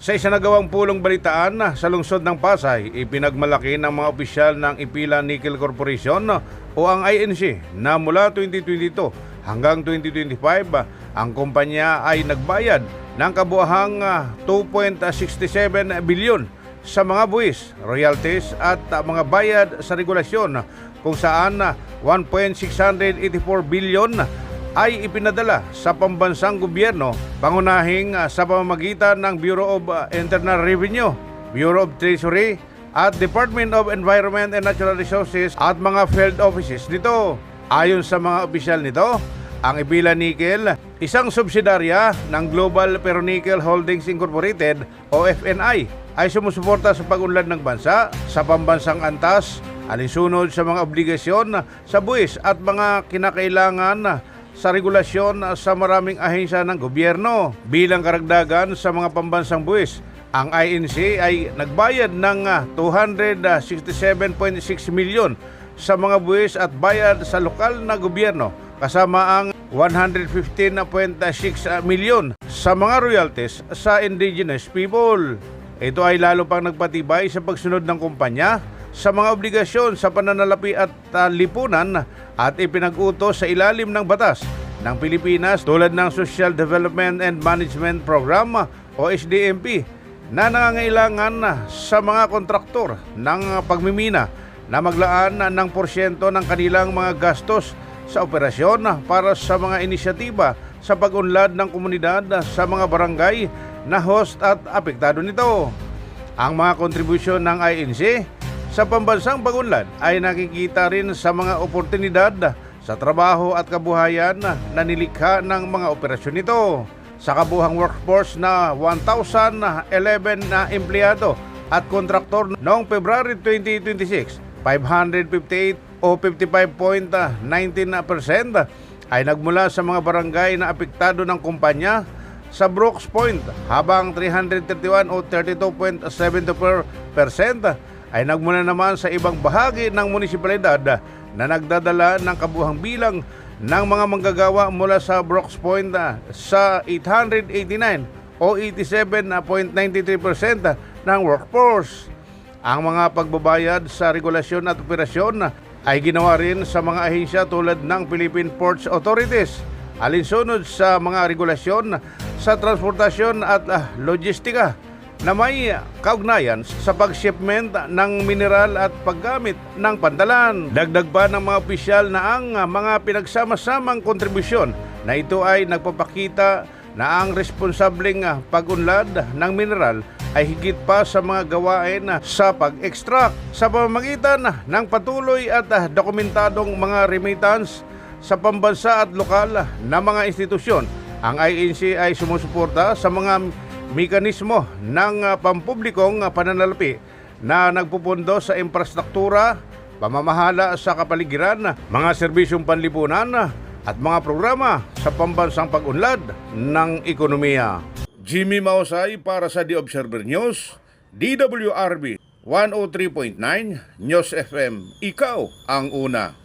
Sa isinagawang pulong balitaan sa lungsod ng Pasay, ipinagmalaki ng mga opisyal ng Ipila Nickel Corporation o ang INC na mula 2022 hanggang 2025 ang kumpanya ay nagbayad ng kabuuhang 2.67 bilyon sa mga buwis, royalties at mga bayad sa regulasyon kung saan 1.684 bilyon ay ipinadala sa pambansang gobyerno, pangunahing sa pamamagitan ng Bureau of Internal Revenue, Bureau of Treasury at Department of Environment and Natural Resources at mga field offices nito. Ayon sa mga opisyal nito, ang Ipila Nickel, isang subsidarya ng Global Ferronickel Holdings Incorporated o FNI, ay sumusuporta sa pag-unlad ng bansa sa pambansang antas, alinsunod sa mga obligasyon sa buwis at mga kinakailangan sa regulasyon sa maraming ahensya ng gobyerno. Bilang karagdagan sa mga pambansang buwis, ang INC ay nagbayad ng 267.6 milyon sa mga buwis at bayad sa lokal na gobyerno, kasama ang 115.6 milyon sa mga royalties sa indigenous people. Ito ay lalo pang nagpatibay sa pagsunod ng kumpanya sa mga obligasyon sa pananalapi at lipunan at ipinag-utos sa ilalim ng batas ng Pilipinas tulad ng Social Development and Management Program o SDMP na nangangailangan sa mga kontraktor ng pagmimina na maglaan ng porsyento ng kanilang mga gastos sa operasyon para sa mga inisyatiba sa pag-unlad ng komunidad sa mga barangay na host at apektado nito. Ang mga kontribusyon ng INC sa pambansang pag-unlad ay nakikita rin sa mga oportunidad sa trabaho at kabuhayan na nilikha ng mga operasyon nito. Sa kabuhang workforce na 1,011 na empleyado at kontraktor noong February 2026, 558 o 55.19% ay nagmula sa mga barangay na apektado ng kumpanya sa Brooks Point, habang 331 o 32.74% ay nagmula naman sa ibang bahagi ng munisipalidad na nagdadala ng kabuhang bilang ng mga manggagawa mula sa Brooks Point sa 889 o 87.93% ng workforce. Ang mga pagbabayad sa regulasyon at operasyon ay ginawa rin sa mga ahensya tulad ng Philippine Ports Authorities, alinsunod sa mga regulasyon sa transportasyon at logistika na may kaugnayan sa pag-shipment ng mineral at paggamit ng pantalan. Dagdag pa ng mga opisyal na ang mga pinagsama-samang kontribusyon na ito ay nagpapakita na ang responsableng pag-unlad ng mineral ay higit pa sa mga gawain sa pag-extract sa pamamagitan ng patuloy at dokumentadong mga remittance sa pambansa at lokal na mga institusyon. Ang INC ay sumusuporta sa mga mekanismo ng pampublikong pananalapi na nagpupundo sa infrastruktura, pamamahala sa kapaligiran, mga serbisyong panlipunan at mga programa sa pambansang pag-unlad ng ekonomiya. Jimmy Mausay para sa The Observer News, DWRB 103.9 News FM, ikaw ang una.